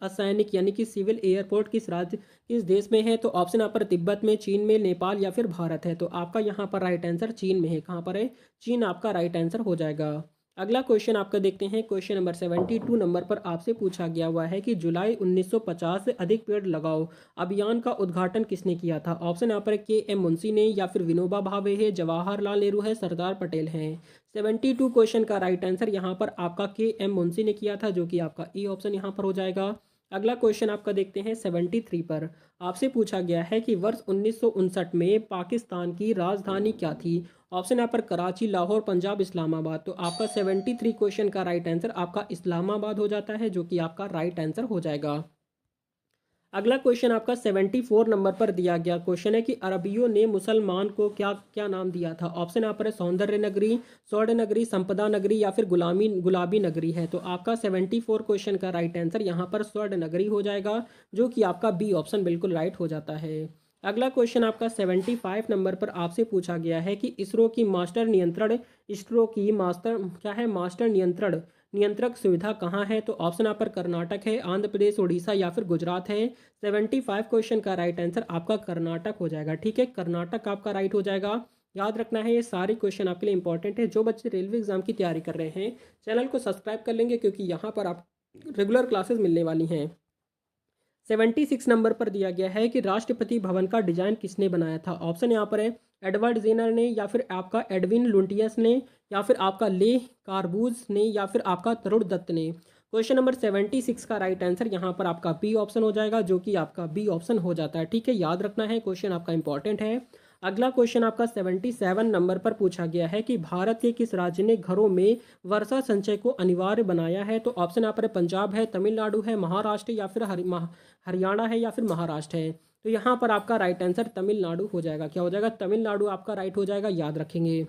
[SPEAKER 1] असैनिक यानी कि सिविल एयरपोर्ट किस देश में है। तो ऑप्शन यहाँ पर तिब्बत में, चीन में, नेपाल, या फिर भारत है। तो आपका यहाँ पर राइट आंसर चीन में है। कहाँ पर है? चीन आपका राइट आंसर हो जाएगा। अगला क्वेश्चन आपका देखते हैं क्वेश्चन नंबर 72 नंबर पर आपसे पूछा गया हुआ है कि जुलाई 1950 से अधिक पेड़ लगाओ अभियान का उद्घाटन किसने किया था। ऑप्शन यहाँ पर के एम मुंशी ने, या फिर विनोबा भावे है, जवाहरलाल नेहरू है, सरदार पटेल हैं। 72 क्वेश्चन का राइट आंसर यहाँ पर आपका के एम मुंशी ने किया था, जो कि आपका ई ऑप्शन यहाँ पर हो जाएगा। अगला क्वेश्चन आपका देखते हैं 73 पर आपसे पूछा गया है कि वर्ष 1959 में पाकिस्तान की राजधानी क्या थी। ऑप्शन यहाँ पर कराची, लाहौर, पंजाब, इस्लामाबाद। तो आपका 73 क्वेश्चन का राइट आंसर आपका इस्लामाबाद हो जाता है, जो कि आपका राइट आंसर हो जाएगा। अगला क्वेश्चन आपका 74 नंबर पर दिया गया क्वेश्चन है कि अरबियों ने मुसलमान को क्या क्या नाम दिया था। ऑप्शन यहाँ पर है सौंदर्य नगरी, स्वर्ण नगरी, संपदा नगरी, या फिर गुलाबी नगरी है। तो आपका 74 क्वेश्चन का राइट आंसर यहाँ पर स्वर्ण नगरी हो जाएगा, जो कि आपका बी ऑप्शन बिल्कुल राइट हो जाता है। अगला क्वेश्चन आपका 75 नंबर पर आपसे पूछा गया है कि इसरो की मास्टर क्या है, मास्टर नियंत्रक सुविधा कहाँ है। तो ऑप्शन यहाँ पर कर्नाटक है, आंध्र प्रदेश, उड़ीसा, या फिर गुजरात है। 75 क्वेश्चन का राइट आंसर आपका कर्नाटक हो जाएगा। ठीक है, कर्नाटक आपका राइट हो जाएगा। याद रखना है, ये सारे क्वेश्चन आपके लिए इंपॉर्टेंट है। जो बच्चे रेलवे एग्जाम की तैयारी कर रहे हैं, चैनल को सब्सक्राइब कर लेंगे क्योंकि यहाँ पर आप रेगुलर क्लासेस मिलने वाली हैं। 76 नंबर पर दिया गया है कि राष्ट्रपति भवन का डिजाइन किसने बनाया था। ऑप्शन यहाँ पर है एडवर्ड जेनर ने, या फिर आपका एडविन लुटियंस ने, या फिर आपका ले कार्बूज ने, या फिर आपका तरुण दत्त ने। क्वेश्चन नंबर 76 का राइट आंसर यहाँ पर आपका बी ऑप्शन हो जाएगा, जो कि आपका बी ऑप्शन हो जाता है। ठीक है, याद रखना है, क्वेश्चन आपका इंपॉर्टेंट है। अगला क्वेश्चन आपका 77 नंबर पर पूछा गया है कि भारत के किस राज्य ने घरों में वर्षा संचय को अनिवार्य बनाया है। तो ऑप्शन यहाँ पर पंजाब है, तमिलनाडु है, महाराष्ट्र या फिर हरियाणा है, या फिर महाराष्ट्र है। तो यहाँ पर आपका राइट आंसर तमिलनाडु हो जाएगा। क्या हो जाएगा, तमिलनाडु आपका राइट हो जाएगा, याद रखेंगे।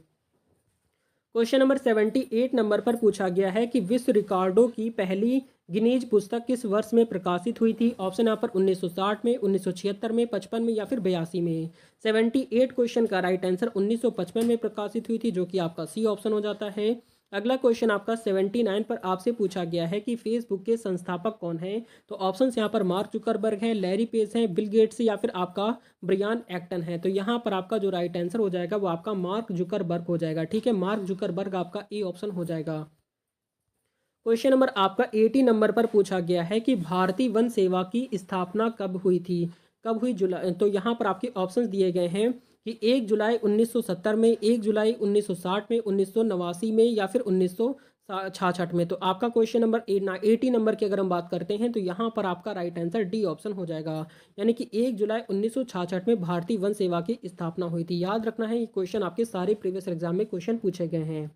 [SPEAKER 1] क्वेश्चन नंबर 78 नंबर पर पूछा गया है कि विश्व रिकॉर्डों की पहली गिनीज पुस्तक किस वर्ष में प्रकाशित हुई थी। ऑप्शन यहाँ पर 1960 में, 1976 में, 55 में, या फिर 82 में। 78 क्वेश्चन का राइट आंसर 1955 में प्रकाशित हुई थी, जो कि आपका सी ऑप्शन हो जाता है। अगला क्वेश्चन आपका 79 पर आपसे पूछा गया है कि फेसबुक के संस्थापक कौन हैं। तो ऑप्शन यहाँ पर मार्क जुकरबर्ग है, लैरी पेज है, बिल गेट्स, या फिर आपका ब्रियान एक्टन है। तो यहाँ पर आपका जो राइट आंसर हो जाएगा वो आपका मार्क जुकरबर्ग हो जाएगा। ठीक है, मार्क जुकरबर्ग आपका ए ऑप्शन हो जाएगा। क्वेश्चन नंबर आपका 80 नंबर पर पूछा गया है कि भारतीय वन सेवा की स्थापना कब हुई थी। कब हुई, जुलाई। तो यहाँ पर आपके ऑप्शंस दिए गए हैं कि 1 जुलाई 1970 में, 1 जुलाई 1960 में, 1989 में, या फिर 1966 में। तो आपका क्वेश्चन नंबर 80 नंबर की अगर हम बात करते हैं तो यहाँ पर आपका राइट आंसर डी ऑप्शन हो जाएगा, यानी कि 1 जुलाई 1966 में भारतीय वन सेवा की स्थापना हुई थी। याद रखना है, ये क्वेश्चन आपके सारे प्रीवियस एग्जाम में क्वेश्चन पूछे गए हैं।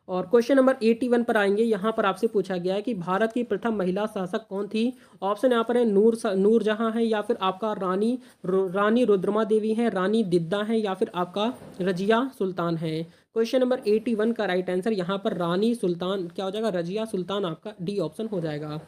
[SPEAKER 1] और क्वेश्चन नंबर 81 पर आएंगे। यहाँ पर आपसे पूछा गया है कि भारत की प्रथम महिला शासक कौन थी। ऑप्शन यहाँ पर है नूर जहाँ है, या फिर आपका रानी रुद्रमा देवी है, रानी दिद्दा है, या फिर आपका रजिया सुल्तान है। क्वेश्चन नंबर 81 का राइट आंसर यहाँ पर रानी सुल्तान क्या हो जाएगा, रजिया सुल्तान आपका डी ऑप्शन हो जाएगा।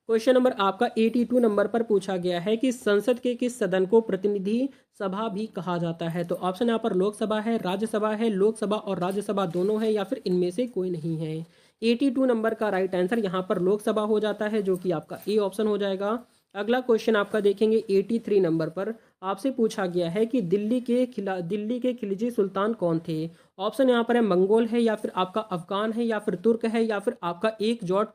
[SPEAKER 1] क्वेश्चन नंबर आपका 82 नंबर पर पूछा गया है कि संसद के किस सदन को प्रतिनिधि सभा भी कहा जाता है। तो ऑप्शन यहाँ पर लोकसभा है, राज्यसभा है, लोकसभा और राज्यसभा दोनों है, या फिर इनमें से कोई नहीं है। 82 नंबर का राइट आंसर यहाँ पर लोकसभा हो जाता है, जो कि आपका ए ऑप्शन हो जाएगा। अगला क्वेश्चन आपका देखेंगे 83 नंबर पर आपसे पूछा गया है कि दिल्ली के खिलजी सुल्तान कौन थे। ऑप्शन यहाँ पर है मंगोल है, या फिर आपका अफगान है, या फिर तुर्क है, या फिर आपका एक जॉट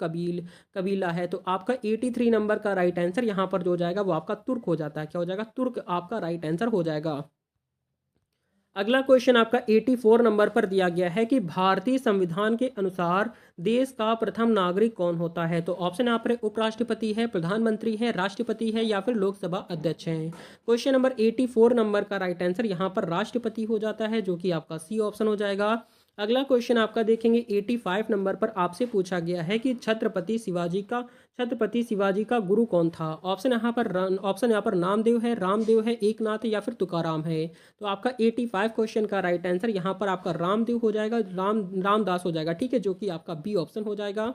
[SPEAKER 1] कबीला है। तो आपका 83 नंबर का राइट आंसर यहाँ पर जो हो जाएगा वो आपका तुर्क हो जाता है। क्या हो जाएगा, तुर्क आपका राइट आंसर हो जाएगा। अगला क्वेश्चन आपका 84 नंबर पर दिया गया है कि भारतीय संविधान के अनुसार देश का प्रथम नागरिक कौन होता है। तो ऑप्शन यहाँ पर उपराष्ट्रपति है, प्रधानमंत्री है, राष्ट्रपति है, या फिर लोकसभा अध्यक्ष है। क्वेश्चन नंबर 84 नंबर का राइट आंसर यहाँ पर राष्ट्रपति हो जाता है, जो कि आपका सी ऑप्शन हो जाएगा। अगला क्वेश्चन आपका देखेंगे 85 नंबर पर आपसे पूछा गया है कि छत्रपति शिवाजी का गुरु कौन था। ऑप्शन यहाँ पर नामदेव है, रामदेव है, एकनाथ है, या फिर तुकाराम है। तो आपका 85 क्वेश्चन का राइट आंसर यहाँ पर आपका रामदेव हो जाएगा, रामदास हो जाएगा। ठीक है, जो कि आपका बी ऑप्शन हो जाएगा।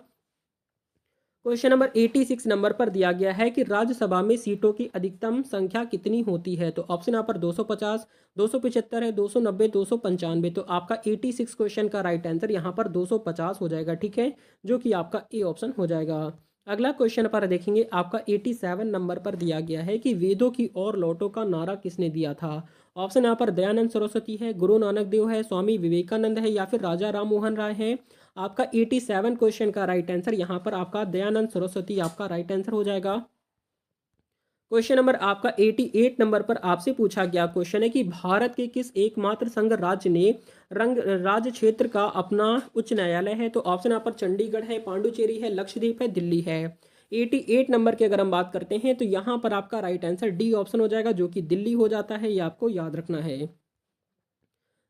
[SPEAKER 1] क्वेश्चन नंबर 86 नंबर पर दिया गया है कि राज्यसभा में सीटों की अधिकतम संख्या कितनी होती है। तो ऑप्शन यहाँ पर 250, 275 है, 290, 295। तो आपका 86 क्वेश्चन का राइट आंसर यहाँ पर 250 हो जाएगा। ठीक है, जो कि आपका ए ऑप्शन हो जाएगा। अगला क्वेश्चन पर देखेंगे आपका 87 नंबर पर दिया गया है कि वेदों की ओर लौटो का नारा किसने दिया था। ऑप्शन यहाँ पर दयानंद सरस्वती है, गुरु नानक देव है, स्वामी विवेकानंद है, या फिर राजा राम मोहन राय है। आपका 87 क्वेश्चन का राइट आंसर यहाँ पर आपका दयानंद सरस्वती आपका राइट आंसर हो जाएगा। क्वेश्चन नंबर आपका 88 नंबर पर आपसे पूछा गया क्वेश्चन है कि भारत के किस एकमात्र संघ राज्य ने राज्य क्षेत्र का अपना उच्च न्यायालय है। तो ऑप्शन यहाँ पर चंडीगढ़ है, पांडुचेरी है, लक्षद्वीप है, दिल्ली है। 88 नंबर की अगर हम बात करते हैं तो यहाँ पर आपका राइट आंसर डी ऑप्शन हो जाएगा, जो कि दिल्ली हो जाता है। ये आपको याद रखना है।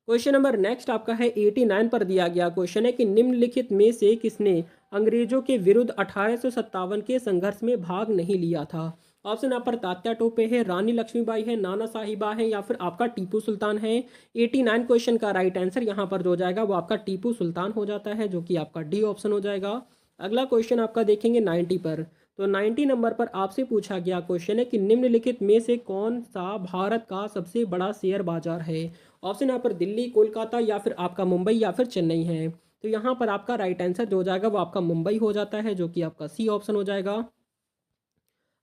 [SPEAKER 1] क्वेश्चन नंबर नेक्स्ट आपका है 89 पर दिया गया क्वेश्चन है कि निम्नलिखित में से किसने अंग्रेजों के विरुद्ध 1857 के संघर्ष में भाग नहीं लिया था। ऑप्शन यहाँ पर तात्या टोपे है, रानी लक्ष्मीबाई है, नाना साहिबा है, या फिर आपका टीपू सुल्तान है। 89 क्वेश्चन का राइट आंसर यहाँ पर जो हो जाएगा वो आपका टीपू सुल्तान हो जाता है, जो कि आपका डी ऑप्शन हो जाएगा। अगला क्वेश्चन आपका देखेंगे 90 पर। तो 90 नंबर पर आपसे पूछा गया क्वेश्चन है कि निम्नलिखित में से कौन सा भारत का सबसे बड़ा शेयर बाजार है। ऑप्शन यहाँ पर दिल्ली, कोलकाता, या फिर आपका मुंबई, या फिर चेन्नई है। तो यहाँ पर आपका राइट आंसर जो हो जाएगा वो आपका मुंबई हो जाता है, जो कि आपका सी ऑप्शन हो जाएगा।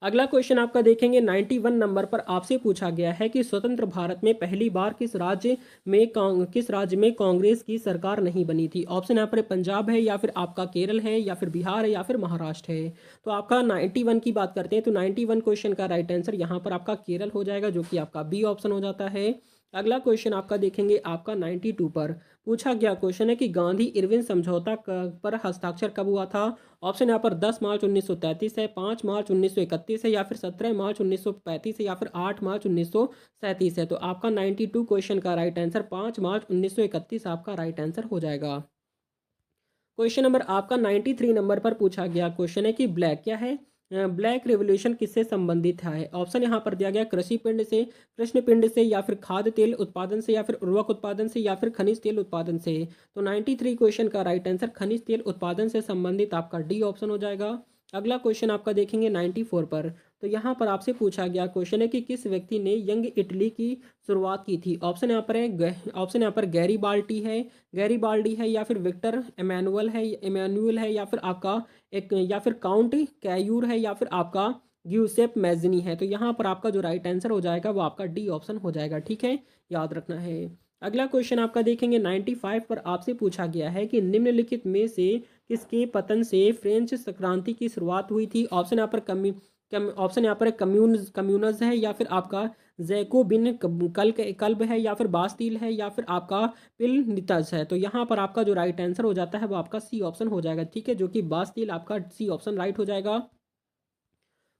[SPEAKER 1] अगला क्वेश्चन आपका देखेंगे 91 नंबर पर आपसे पूछा गया है कि स्वतंत्र भारत में पहली बार किस राज्य में कांग्रेस की सरकार नहीं बनी थी। ऑप्शन यहाँ पर पंजाब है, या फिर आपका केरल है, या फिर बिहार है, या फिर महाराष्ट्र है। तो आपका 91 की बात करते हैं तो 91 क्वेश्चन का राइट आंसर यहाँ पर आपका केरल हो जाएगा, जो कि आपका बी ऑप्शन हो जाता है। अगला क्वेश्चन आपका देखेंगे आपका 92 पर पूछा गया क्वेश्चन है कि गांधी इरविन समझौता पर हस्ताक्षर कब हुआ था। ऑप्शन यहाँ पर 10 मार्च 1933 है, 5 मार्च 1931 है, या फिर 17 मार्च 1935 है, या फिर 8 मार्च 1937 है। तो आपका 92 क्वेश्चन का राइट आंसर 5 मार्च 1931 आपका राइट आंसर हो जाएगा। क्वेश्चन नंबर आपका 93 नंबर पर पूछा गया क्वेश्चन है कि ब्लैक क्या है, ब्लैक रेवोल्यूशन किससे संबंधित है। ऑप्शन यहाँ पर दिया गया कृषि पिंड से, कृष्ण पिंड से, या फिर खाद्य तेल उत्पादन से, या फिर उर्वरक उत्पादन से, या फिर खनिज तेल उत्पादन से। तो 93 क्वेश्चन का राइट आंसर खनिज तेल उत्पादन से संबंधित आपका डी ऑप्शन हो जाएगा। अगला क्वेश्चन आपका देखेंगे 94 पर। तो यहाँ पर आपसे पूछा गया क्वेश्चन है कि किस व्यक्ति ने यंग इटली की शुरुआत की थी। ऑप्शन यहाँ पर है, ऑप्शन यहाँ पर गैरी बाल्डी है, या फिर विक्टर इमैनुअल है, या फिर आपका या फिर काउंट कैयूर है, या फिर आपका ग्यूसेप मैजनी है। तो यहाँ पर आपका जो राइट आंसर हो जाएगा वो आपका डी ऑप्शन हो जाएगा। ठीक है, याद रखना है। अगला क्वेश्चन आपका देखेंगे 95 पर आपसे पूछा गया है कि निम्नलिखित में से किसके पतन से फ्रेंच क्रांति की शुरुआत हुई थी। ऑप्शन यहाँ पर ऑप्शन यहाँ पर कम्यूनज है, या फिर आपका जैकोबिन कल्ब है, या फिर बास्टील है, या फिर आपका पिलनितज है। तो यहाँ पर आपका जो राइट आंसर हो जाता है वो आपका सी ऑप्शन हो जाएगा। ठीक है, जो कि बास्टील आपका सी ऑप्शन राइट हो जाएगा।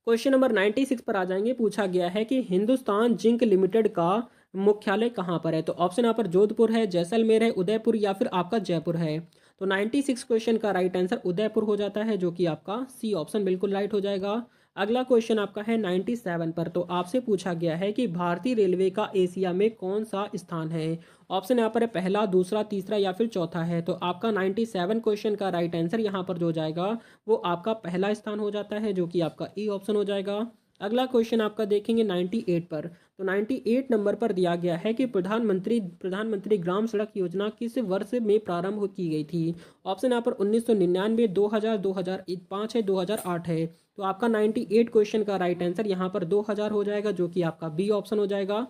[SPEAKER 1] क्वेश्चन नंबर 96 पर आ जाएंगे। पूछा गया है कि हिंदुस्तान जिंक लिमिटेड का मुख्यालय कहाँ पर है। तो ऑप्शन यहाँ पर जोधपुर है, जैसलमेर है, उदयपुर, या फिर आपका जयपुर है। तो 96 क्वेश्चन का राइट आंसर उदयपुर हो जाता है, जो कि आपका सी ऑप्शन बिल्कुल राइट हो जाएगा। अगला क्वेश्चन आपका है 97 पर। तो आपसे पूछा गया है कि भारतीय रेलवे का एशिया में कौन सा स्थान है। ऑप्शन यहाँ पर है पहला, दूसरा, तीसरा, या फिर चौथा है। तो आपका 97 क्वेश्चन का राइट आंसर यहाँ पर जो जाएगा वो आपका पहला स्थान हो जाता है, जो कि आपका ई ऑप्शन हो जाएगा। अगला क्वेश्चन आपका देखेंगे 98 पर। तो 98 नंबर पर दिया गया है कि प्रधानमंत्री ग्राम सड़क योजना किस वर्ष में प्रारंभ की गई थी। ऑप्शन यहाँ पर 1999, 2000, 2005 है, 2008 है। तो आपका 98 क्वेश्चन का राइट आंसर यहाँ पर 2000 हो जाएगा, जो कि आपका बी ऑप्शन हो जाएगा।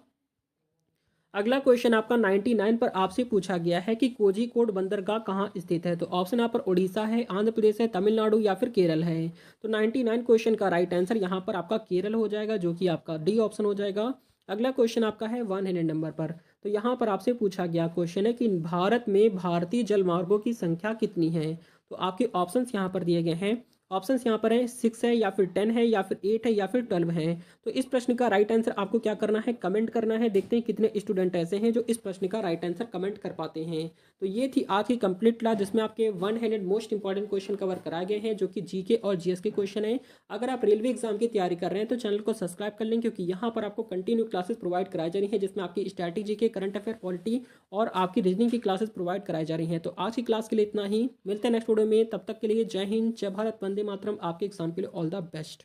[SPEAKER 1] अगला क्वेश्चन आपका 99 पर आपसे पूछा गया है कि कोझीकोड बंदरगाह कहाँ स्थित है। तो ऑप्शन यहाँ पर उड़ीसा है, आंध्र प्रदेश है, तमिलनाडु, या फिर केरल है। तो 99 क्वेश्चन का राइट आंसर यहाँ पर आपका केरल हो जाएगा, जो कि आपका डी ऑप्शन हो जाएगा। अगला क्वेश्चन आपका है 100 नंबर पर। तो यहाँ पर आपसे पूछा गया क्वेश्चन है कि भारत में भारतीय जलमार्गों की संख्या कितनी है। तो आपके ऑप्शंस यहाँ पर दिए गए हैं। ऑप्शंस यहाँ पर है 6 है, या फिर 10 है, या फिर 8 है, या फिर 12 है। तो इस प्रश्न का राइट आंसर आपको क्या करना है, कमेंट करना है। देखते हैं कितने स्टूडेंट ऐसे हैं जो इस प्रश्न का राइट आंसर कमेंट कर पाते हैं। तो ये थी आज की कंप्लीट क्लास, जिसमें आपके 100 मोस्ट इंपॉर्टेंट क्वेश्चन कवर कराए गए हैं, जो कि जीके और जीएस के क्वेश्चन है। अगर आप रेलवे एग्जाम की तैयारी कर रहे हैं तो चैनल को सब्सक्राइब कर लें, क्योंकि यहाँ पर आपको कंटिन्यू क्लासेस प्रोवाइड कराई जा रही है, जिसमें आपकी स्ट्रैटेजी के, करंट अफेयर, पॉलिटी और आपकी रीजनिंग की क्लासेस प्रोवाइड कराई जा रही हैं। तो आज की क्लास के लिए इतना ही, मिलते हैं नेक्स्ट वीडियो में। तब तक के लिए जय हिंद, जय भारत, वंदे मातरम। आपके एग्जाम के लिए ऑल द बेस्ट।